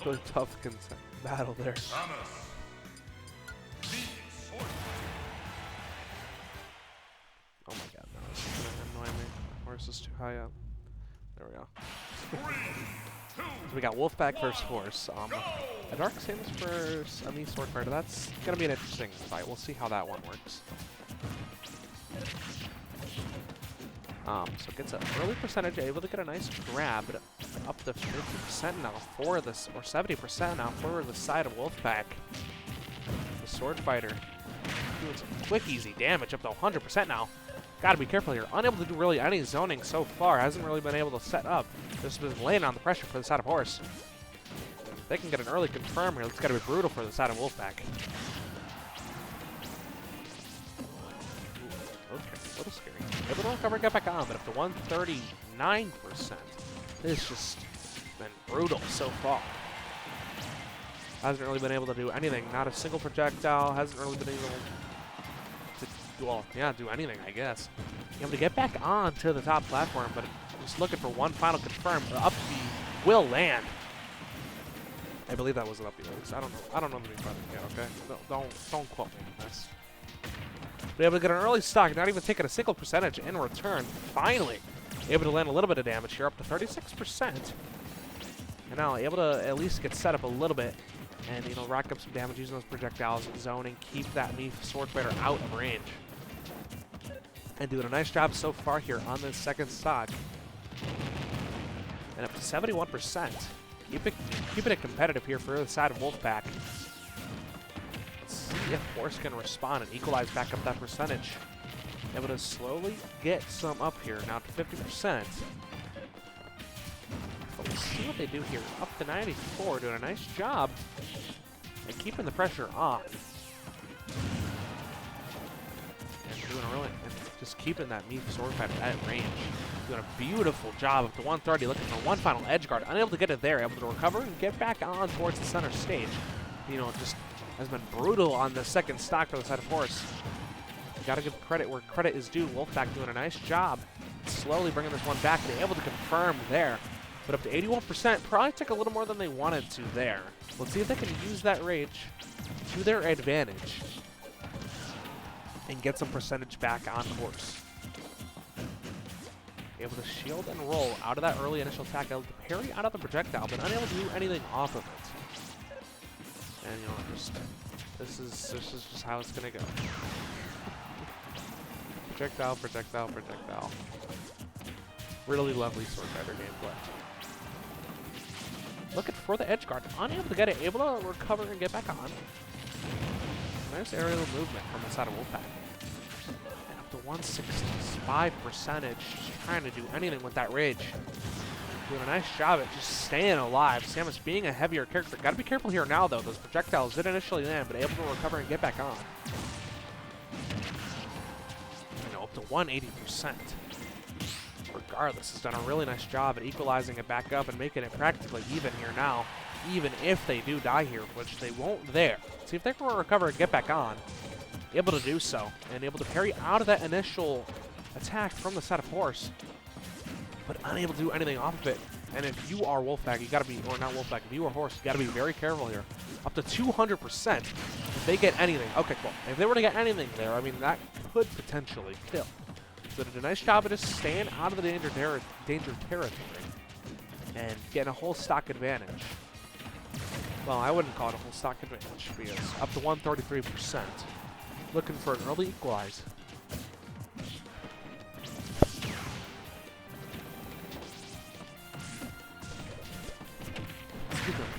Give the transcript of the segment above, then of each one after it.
Really tough battle there. Oh my god, no, this is gonna annoy me. My horse is too high up. There we go. So we got Wolfpack versus Horse. A Dark Samus versus a me Swordfighter. That's gonna be an interesting fight. We'll see how that one works. So it gets an early percentage, able to get a nice grab, but up to 50% now for this, or 70% now for the side of Wolfpack. The Swordfighter doing some quick, easy damage, up to 100% now. Gotta be careful here. Unable to do really any zoning so far. Hasn't really been able to set up. Just been laying on the pressure for the side of Horse. If they can get an early confirm here, it's gotta be brutal for the side of Wolfpack. Okay, a little scary. Able to recover and get back on, but up to 139%. It's just been brutal so far. Hasn't really been able to do anything. Not a single projectile. Hasn't really been able to, well, yeah, do anything, I guess. Able to get back on to the top platform, but just looking for one final confirm. Up B will land. I believe that was an up B. I don't know the name yet, okay? Don't quote me on this. Be able to get an early stock, not even taking a single percentage in return. Finally, able to land a little bit of damage here, up to 36%. And now able to at least get set up a little bit and, you know, rack up some damage using those projectiles, zoning, keep that me Swordfighter out of range. And doing a nice job so far here on this second stock. And up to 71%. Keeping it competitive here for the side of Wolfpack. If Horse can respond and equalize back up that percentage. Able to slowly get some up here, now to 50%. But we'll see what they do here. Up to 94, doing a nice job and keeping the pressure on. And doing a really, and just keeping that me Swordfighter at range. Doing a beautiful job up to 130, looking for one final edge guard. Unable to get it there, able to recover and get back on towards the center stage. You know, just has been brutal on the second stock for the side of Horse. You gotta give credit where credit is due. Wolfpack doing a nice job. Slowly bringing this one back. They're able to confirm there. But up to 81%, probably took a little more than they wanted to there. Let's see if they can use that rage to their advantage and get some percentage back on Horse. Able to shield and roll out of that early initial attack, able to parry out of the projectile, but unable to do anything off of it. And you know, just this is just how it's gonna go. Projectile, projectile, projectile. Really lovely Swordfighter gameplay. Looking for the edge guard, unable to get it, able to recover and get back on. Nice aerial movement from the side of Wolfpack. And up to 165 percentage, just trying to do anything with that rage. Doing a nice job at just staying alive. Samus being a heavier character. Gotta be careful here now, though. Those projectiles did initially land, but able to recover and get back on. You know, up to 180%. Regardless, has done a really nice job at equalizing it back up and making it practically even here now. Even if they do die here, which they won't there. See if they can recover and get back on. Able to do so. And able to parry out of that initial attack from the side of Horse. But unable to do anything off of it. And if you are Wolfpack, you gotta be, or not Wolfpack, if you are Horse, you gotta be very careful here. Up to 200%. If they get anything, okay, cool. If they were to get anything there, I mean, that could potentially kill. So they did a nice job of just staying out of the danger territory and getting a whole stock advantage. Well, I wouldn't call it a whole stock advantage because up to 133%. Looking for an early equalize.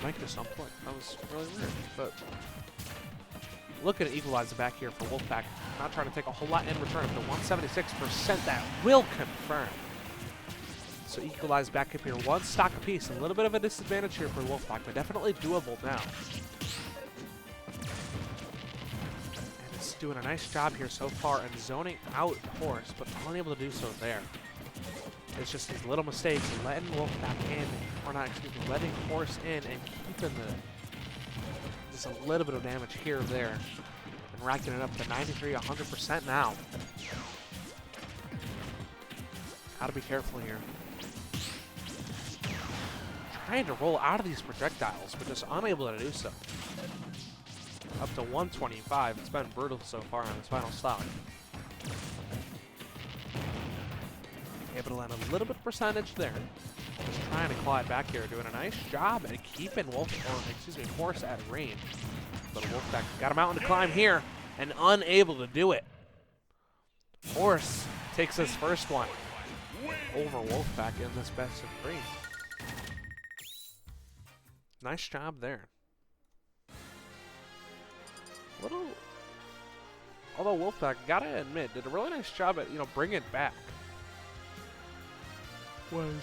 Mic just unplugged. That was really weird. But looking at equalize the back here for Wolfpack. Not trying to take a whole lot in return. Up to 176%. That will confirm. So equalize back up here. One stock apiece. A little bit of a disadvantage here for Wolfpack, but definitely doable now. And it's doing a nice job here so far and zoning out Horse, but unable to do so there. It's just these little mistakes, letting Wolfpack in, or not, excuse me, letting Horse in and keeping just a little bit of damage here or there. And racking it up to 93, 100% now. Gotta be careful here. trying to roll out of these projectiles, but just unable to do so. Up to 125. It's been brutal so far on this final stock. Able to land a little bit of percentage there. Just trying to claw it back here, doing a nice job at keeping Horse at range. But Wolfpack got him out on the climb here and unable to do it. Horse takes his first one over Wolfpack in this best of 3. Nice job there. Although Wolfpack, gotta admit, did a really nice job at, bringing it back. Was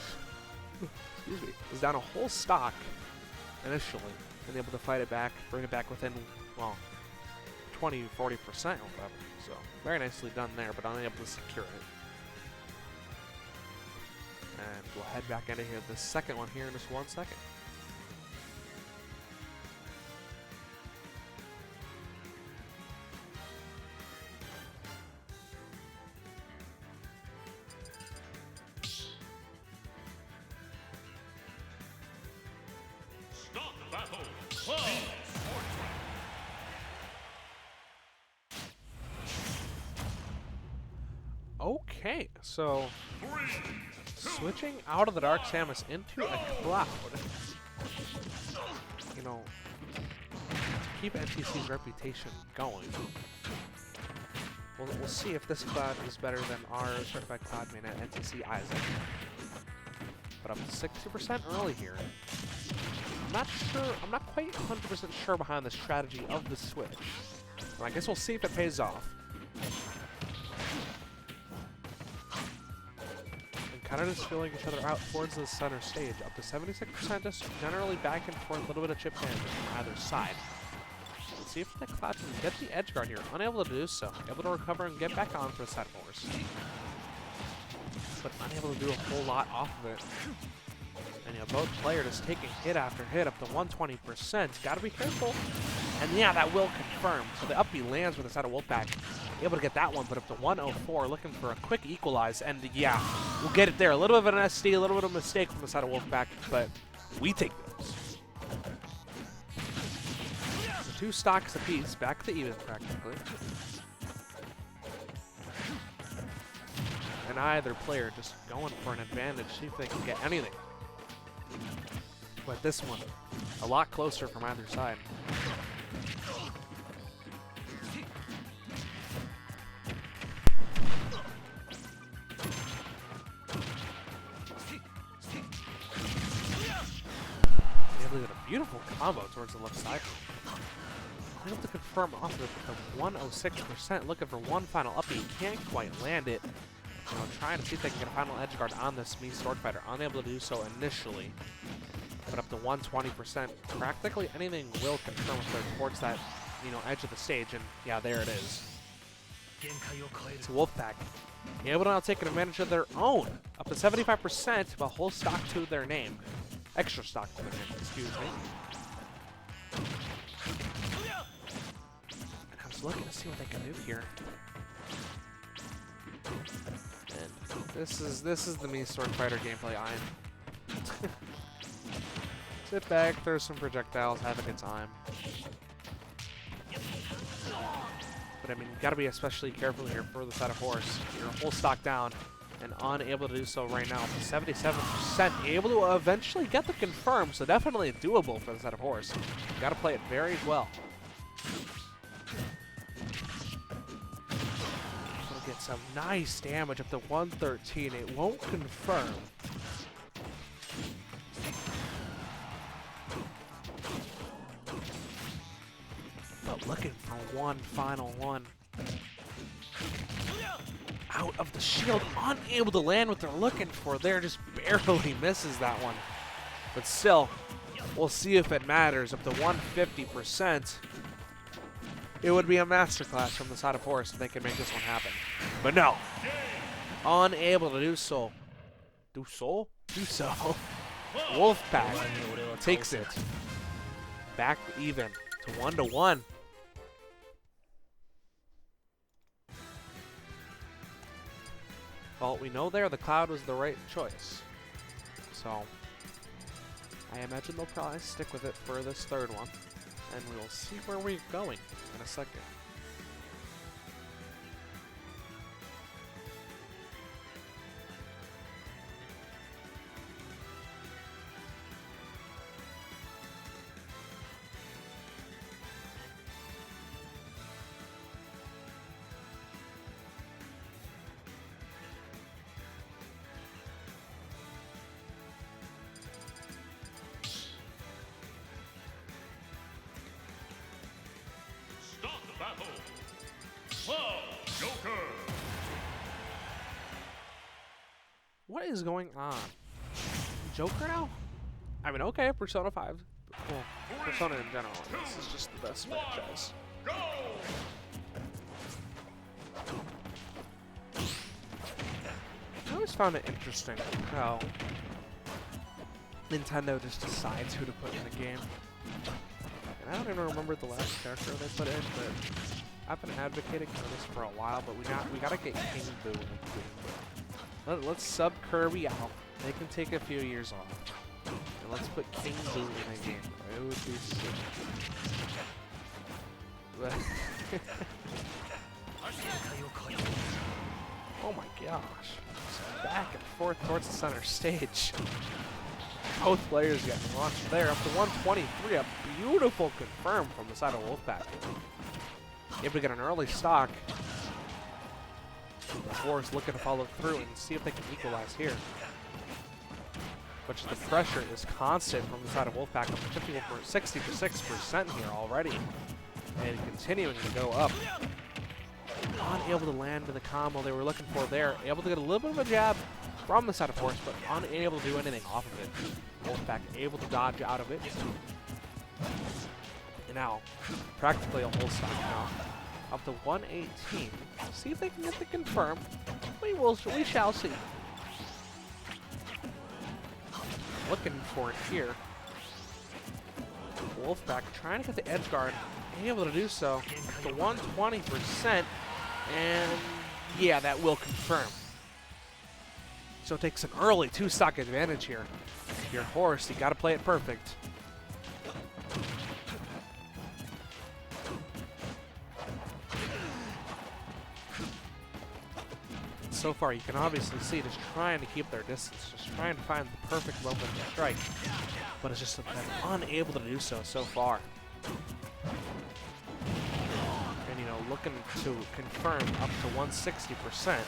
down a whole stock initially, and able to fight it back, bring it back within, well, 20, 40% or whatever. So very nicely done there, but unable to secure it. And we'll head back into here, the second one here in just 1 second. Okay, so switching out of the Dark Samus into a Cloud, to keep NTC's reputation going. We'll see if this Cloud is better than our certified Cloud main at NTC Isaac. But up to 60% early here. I'm not quite 100% sure behind the strategy of the switch. And I guess we'll see if it pays off. Kind of just filling each other out towards the center stage. Up to 76%, just generally back and forth, a little bit of chip damage from either side. Let's see if the Cloud can get the edge guard here. Unable to do so. Able to recover and get back on for the set Horse. But unable to do a whole lot off of it. And both players just taking hit after hit up to 120%. Gotta be careful. And yeah, that will confirm. So the up B lands with the side of Wolfpack. Able to get that one, but up to 104, looking for a quick equalize, and yeah, we'll get it there. A little bit of an SD, a little bit of a mistake from the side of Wolfpack, but we take those. So 2 stocks apiece, back to even practically. And either player just going for an advantage, see if they can get anything. But this one, a lot closer from either side. Beautiful combo towards the left side. Able to confirm off of the 106%, looking for one final up B. Can't quite land it. Trying to see if they can get a final edge guard on this Swordfighter. Unable to do so initially. But up to 120%. Practically anything will confirm if they're towards that, edge of the stage. And yeah, there it is. It's Wolfpack. Able to now take advantage of their own. Up to 75%, but whole stock to their name. Extra stock to their name, excuse me. And I was looking to see what they can do here. And this is the Swordfighter gameplay I'm. Sit back, throw some projectiles, have a good time. But I mean, you gotta be especially careful here for the side of Horse. You're a whole stock down. And unable to do so right now. 77%, able to eventually get the confirm, so definitely doable for the set of Horse. Got to play it very well. Gonna get some nice damage up to 113. It won't confirm. But looking for one final one. Out of the shield, unable to land what they're looking for there, just barely misses that one. But still, we'll see if it matters. Up to 150%. It would be a masterclass from the side of Horse if they can make this one happen. But no, unable to do so. Do so? Wolfpack takes it back even to 1-1. Well, we know there the Cloud was the right choice. So, I imagine they'll probably stick with it for this third one, and we will see where we're going in a second. Battle. Joker. What is going on? Joker now? I mean, okay, Persona 5. Well, Persona in general. This is just the best franchise. Go. I always found it interesting how Nintendo just decides who to put in the game. And I don't even remember the last character they put in, but I've been advocating for this for a while, but we gotta get King Boo in the game. Let's sub Kirby out. They can take a few years off. And let's put King Boo in the game. It would be sick. Oh my gosh. So back and forth towards the center stage. Both players getting launched there. Up to 123. A beautiful confirm from the side of Wolfpack. Able to get an early stock. The Force looking to follow through and see if they can equalize here. But the pressure is constant from the side of Wolfpack. Up to 66% here already. And continuing to go up. Unable to land the combo they were looking for there. Able to get a little bit of a jab from the side of Force, but unable to do anything off of it. Wolfpack able to dodge out of it. And now, practically a whole stock now. Up to 118. See if they can get the confirm. We shall see. Looking for it here. Wolfpack trying to get the edge guard. Able to do so. To 120%. And yeah, that will confirm. So it takes an early 2-stock advantage here. Your Horse, you gotta play it perfect. So far, you can obviously see just trying to keep their distance, just trying to find the perfect moment to strike. But it's just been unable to do so far. And, you know, looking to confirm up to 160%.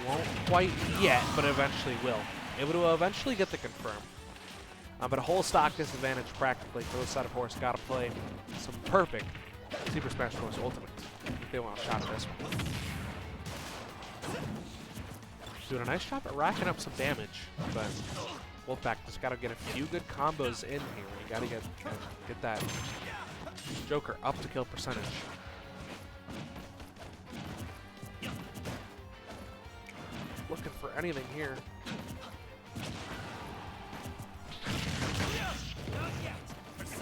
Won't quite yet, but eventually will. Able to eventually get the confirm. But a whole stock disadvantage practically for the side of Horse. Gotta play some perfect Super Smash Bros. Ultimate if they want a shot at this one. Doing a nice job at racking up some damage, but Wolfpack just gotta get a few good combos in here. You gotta get that Joker up to kill percentage. Looking for anything here.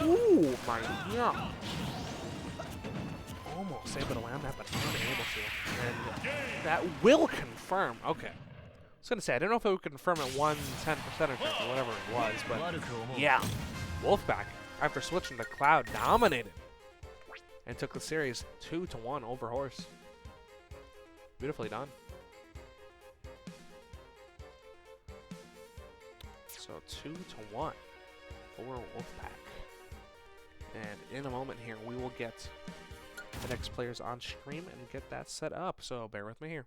Ooh, my god. Almost able to land that, but unable to. And that will confirm. Okay. I was going to say, I don't know if it would confirm at 110% or whatever it was, but yeah. Wolfpack, after switching to Cloud, dominated. And took the series 2-1 over Horse. Beautifully done. So 2-1 for Wolfpack. And in a moment here, we will get the next players on stream and get that set up. So bear with me here.